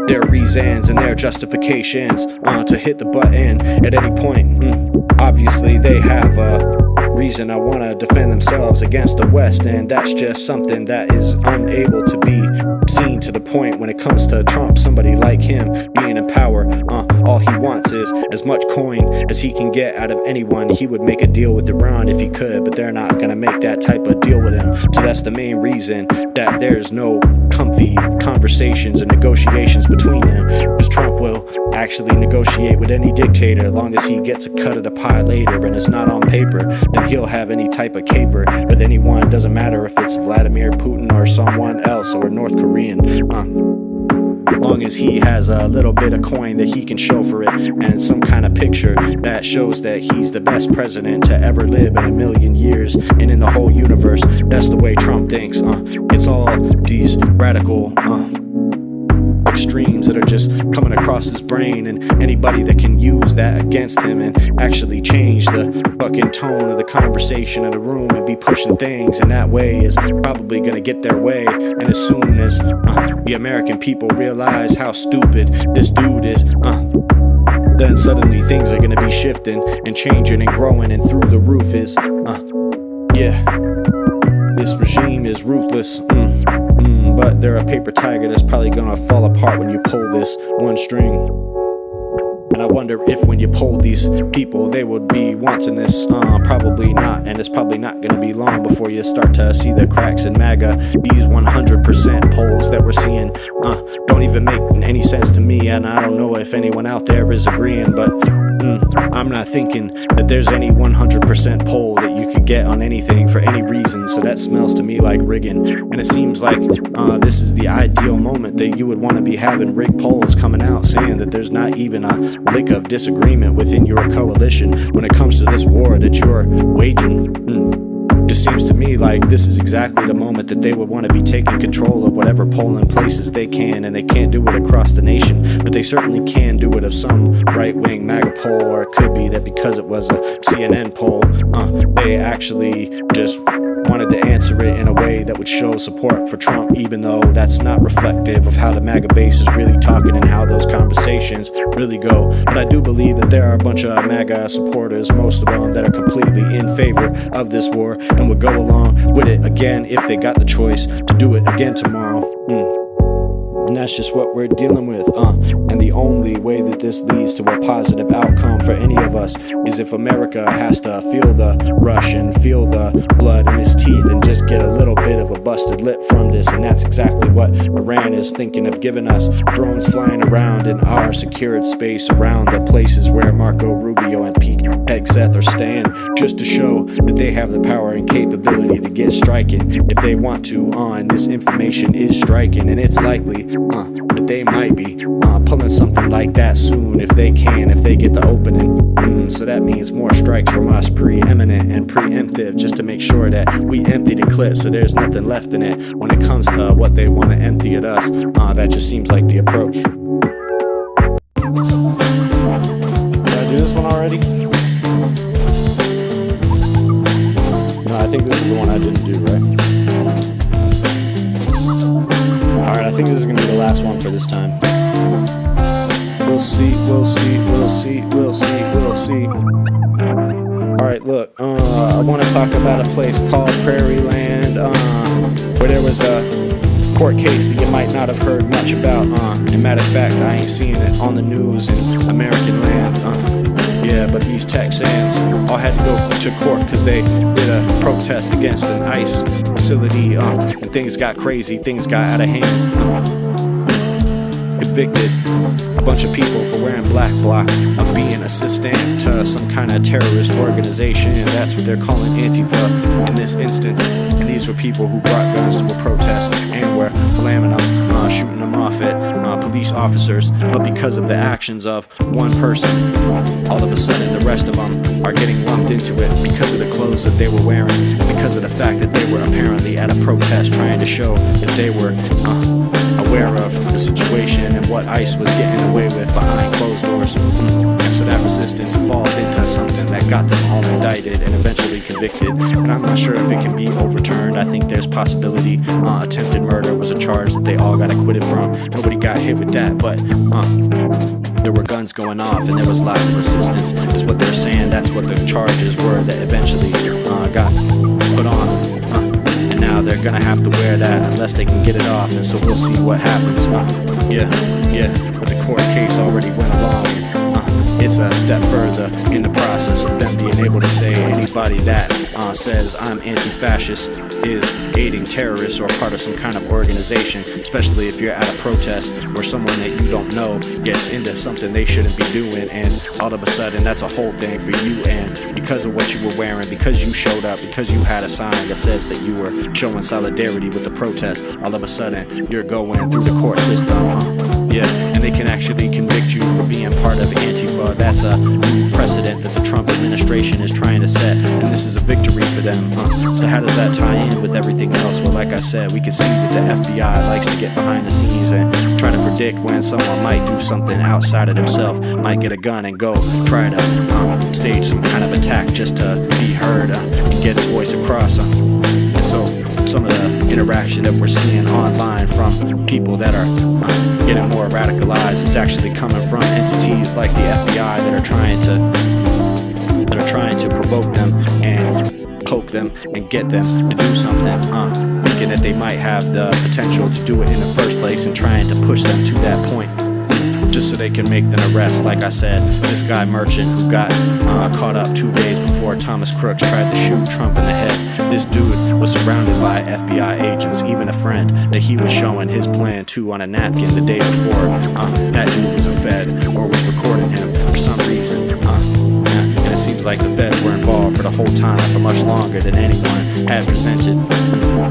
[SPEAKER 1] their reasons and their justifications to hit the button at any point? Obviously they have reason I want to defend themselves against the West, and that's just something that is unable to be seen to the point when it comes to Trump. Somebody like him being in power, all he wants is as much coin as he can get out of anyone. He would make a deal with Iran if he could, but they're not going to make that type of deal with him. So that's the main reason that there's no comfy conversations and negotiations between them, because Trump will actually negotiate with any dictator as long as he gets a cut of the pie later and it's not on paper. Then he'll have any type of caper with anyone. Doesn't matter if it's Vladimir Putin or someone else or North Korean, as long as he has a little bit of coin that he can show for it, and some kind of picture that shows that he's the best president to ever live in a million years and in the whole universe. That's the way Trump thinks. It's all these radical extremes that are just coming across his brain, and anybody that can use that against him and actually change the fucking tone of the conversation in the room and be pushing things in that way is probably gonna get their way. And as soon as the American people realize how stupid this dude is, then suddenly things are gonna be shifting and changing and growing, and through the roof is this regime is ruthless. But they're a paper tiger that's probably gonna fall apart when you pull this one string. And I wonder if when you polled these people, they would be wanting this. Probably not, and it's probably not gonna be long before you start to see the cracks in MAGA. These 100% polls that we're seeing don't even make any sense to me, and I don't know if anyone out there is agreeing, but I'm not thinking that there's any 100% poll that you could get on anything for any reason, so that smells to me like rigging. And it seems like this is the ideal moment that you would want to be having rigged polls coming out saying that there's not even a lick of disagreement within your coalition when it comes to this war that you're waging. Just seems to me like this is exactly the moment that they would want to be taking control of whatever polling places they can, and they can't do it across the nation, but they certainly can do it of some right-wing MAGA poll, or it could be that because it was a CNN poll, they actually just wanted to answer it in a way that would show support for Trump, even though that's not reflective of how the MAGA base is really talking and how those conversations really go. But I do believe that there are a bunch of MAGA supporters, most of them that are completely in favor of this war and would go along with it again if they got the choice to do it again tomorrow. And that's just what we're dealing with, and the only way that this leads to a positive outcome for any of us is if America has to feel the rush and feel the blood in its teeth and just get a little bit of a busted lip from this. And that's exactly what Iran is thinking of, giving us drones flying around in our secured space around the places where Marco Rubio and Pete Hegseth are staying, just to show that they have the power and capability to get striking if they want to, and this information is striking, and it's likely that they might be pulling something like that soon if they get the opening. So that means more strikes from us, preeminent and preemptive, just to make sure that we empty the clip so there's nothing left in it when it comes to what they want to empty at us. That just seems like the approach. Did I do this one already? No, I think this is the one I didn't do, right? Alright, I think this is gonna be the last one for this time. We'll see. Alright, look, I want to talk about a place called Prairie Land, where there was a court case that you might not have heard much about. And matter of fact, I ain't seeing it on the news in American land. Yeah, but these Texans all had to go to court because they did a protest against an ICE facility, and things got crazy, things got out of hand. Convicted a bunch of people for wearing black bloc, of being assistant to some kind of terrorist organization, and that's what they're calling Antifa in this instance. And these were people who brought guns to a protest and were slamming them, shooting them off at police officers. But because of the actions of one person, all of a sudden the rest of them are getting lumped into it because of the clothes that they were wearing, and because of the fact that they were apparently at a protest trying to show that they were aware of the situation and what ICE was getting away with behind closed doors. And so that resistance evolved into something that got them all indicted and eventually convicted. And I'm not sure if it can be overturned. I think there's possibility. Attempted murder was a charge that they all got acquitted from. Nobody got hit with that, but there were guns going off and there was lots of resistance, is what they're saying. That's what the charges were that eventually got put on. And now they're gonna have to wear that unless they can get it off, and so we'll see what happens. But the court case already went along, and it's a step further in the process of them being able to say anybody that says I'm anti-fascist is aiding terrorists or part of some kind of organization, especially if you're at a protest where someone that you don't know gets into something they shouldn't be doing, and all of a sudden that's a whole thing for you. And because of what you were wearing, because you showed up, because you had a sign that says that you were showing solidarity with the protest, all of a sudden you're going through the court system. And they can actually convict you for being part of Antifa. That's a new precedent that the Trump administration is trying to set, and this is a victory for them. So how does that tie in with everything else? Well, like I said, we can see that the FBI likes to get behind the scenes and try to predict when someone might do something outside of themselves, might get a gun and go try to stage some kind of attack just to be heard and get his voice across. And so some of the interaction that we're seeing online from people that are getting more radicalized is actually coming from entities like the FBI that are trying to provoke them and poke them and get them to do something, thinking that they might have the potential to do it in the first place and trying to push them to that point.
[SPEAKER 2] just so they can make an arrest. Like I said, this guy Merchant who got caught up 2 days before Thomas Crooks tried to shoot Trump in the head. This dude was surrounded by FBI agents, even a friend that he was showing his plan to on a napkin the day before. That dude was a Fed or was recording him for some reason. And it seems like the Feds were involved for the whole time, for much longer than anyone had presented.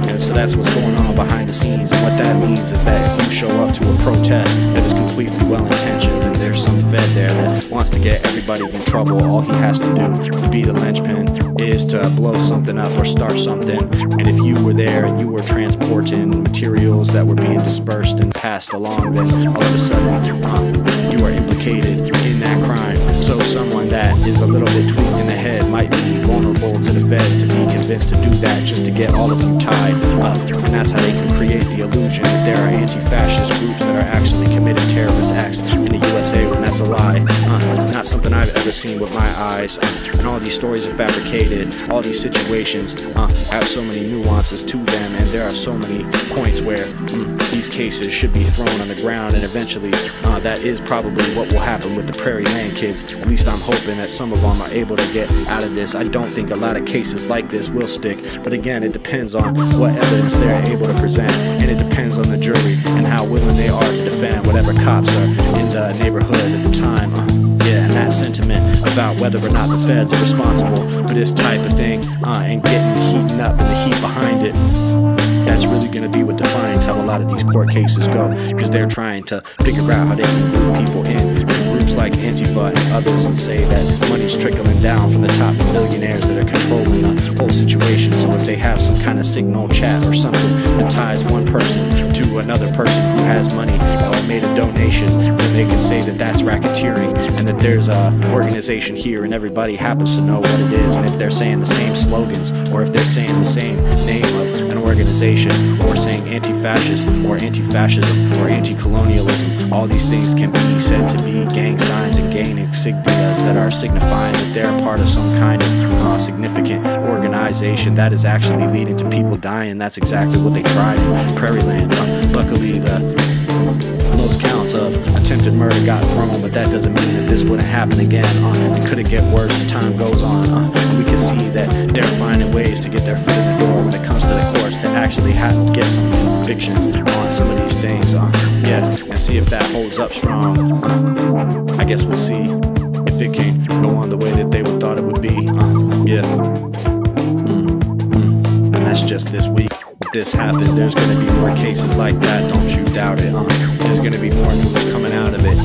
[SPEAKER 2] And so that's what's going on behind the scenes. And what that means is that if you show up to a protest that is completely well-intentioned, and there's some Fed there that wants to get everybody in trouble, all he has to do to be the linchpin is to blow something up or start something. And if you were there and you were transporting materials that were being dispersed and passed along, then all of a sudden you are implicated in that crime. So someone that is a little bit tweaked in the head might be vulnerable to the Feds to be convinced to do that just to get all of you tied up. And that's how they can create the illusion that there are anti-fascist groups that are actually committing terrorist acts in the USA, when that's a lie. Not something I've ever seen with my eyes. And all these stories are fabricated. All these situations have so many nuances to them, and there are so many points where these cases should be thrown on the ground, and eventually that is probably what will happen with the Prairie Land kids. At least I'm hoping that some of them are able to get out of this. I don't think a lot of cases like this will stick, but again, it depends on what evidence they're able to present, and it depends on the jury and how willing they are to defend whatever cops are in the neighborhood at the time. And that sentiment about whether or not the Feds are responsible for this type of thing and heating up and the heat behind it, that's really going to be what defines how a lot of these court cases go, because they're trying to figure out how they can group people in groups like Antifa and others and say that money's trickling down from the top for millionaires that are controlling the whole situation. So if they have some kind of signal chat or something that ties one person to another person who has money or made a donation, then they can say that that's racketeering and that there's a organization here and everybody happens to know what it is. And if they're saying the same slogans, or if they're saying the same name of an organization, or saying anti-fascist or anti-fascism or anti-colonialism, all these things can be said to be gang signs and gang insignias that are signifying that they're part of some kind of significant organization that is actually leading to people dying. That's exactly what they tried in Prairie Land. Luckily, most counts of attempted murder got thrown, but that doesn't mean that this wouldn't happen again. It couldn't get worse as time goes on. And we can see that they're finding ways to get their foot in the door when it comes to the courts to actually have to get some convictions on some of these things. And see if that holds up strong. I guess we'll see if it can go on the way that they would thought it would be. And that's just this week. If this happened, there's gonna be more cases like that, don't you doubt it. There's gonna be more news coming out of it.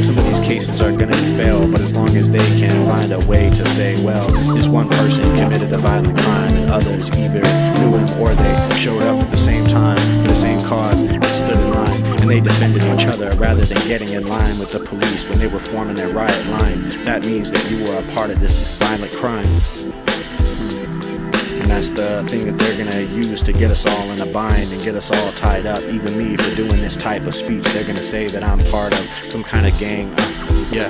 [SPEAKER 2] Some of these cases are gonna fail, but as long as they can find a way to say, well, this one person committed a violent crime and others either knew him or they showed up at the same time for the same cause and stood in line, and they defended each other rather than getting in line with the police when they were forming their riot line, that means that you were a part of this violent crime. And that's the thing that they're gonna use to get us all in a bind and get us all tied up. Even me, for doing this type of speech, they're gonna say that I'm part of some kind of gang,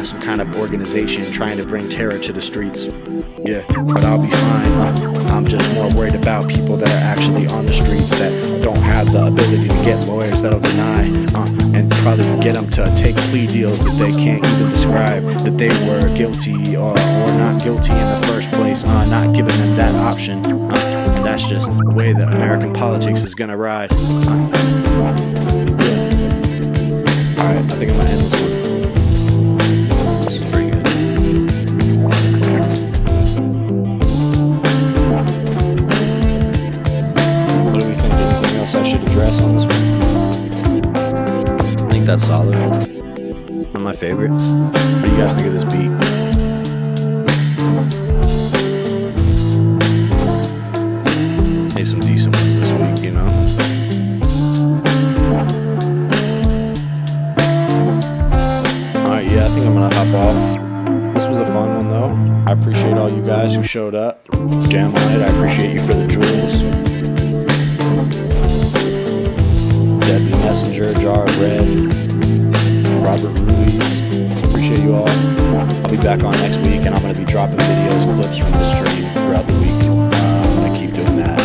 [SPEAKER 2] some kind of organization trying to bring terror to the streets. But I'll be fine. I'm just more worried about people that are actually on the streets that don't have the ability to get lawyers that'll deny and probably get them to take plea deals that they can't even describe that they were guilty or not guilty in the first place, not giving them that option. And that's just the way that American politics is gonna ride. Alright, I think I'm gonna end this one. This was pretty good. What do we think? Anything else I should address on this one? I think that's solid. Not my favorite. What do you guys think of this beat? Made some decent ones this week, you know? Alright, I think I'm gonna hop off. This was a fun one though. I appreciate all you guys who showed up. Jam on it. I appreciate you for the jewels. Deadly Messenger, Jar of Red, Robert Ruiz. Appreciate you all. I'll be back on next week, and I'm gonna be dropping videos, clips from the stream throughout the week. I'm gonna keep doing that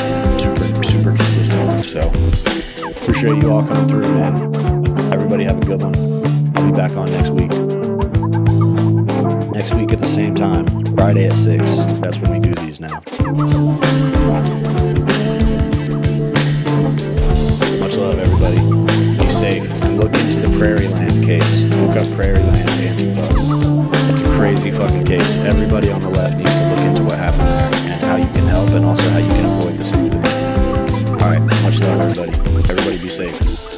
[SPEAKER 2] super consistently. So appreciate you all coming through, man. Everybody have a good one. I'll be back on next week. Next week at the same time, Friday at 6. That's when we do these now. Much love, everybody. Be safe and look into the Prairie Land case. Look up Prairie Land Anti-Flow. It's a crazy fucking case. Everybody on the left needs to look into what happened there and how you can help and also how you can avoid the same thing. Alright, much love, everybody. Everybody be safe.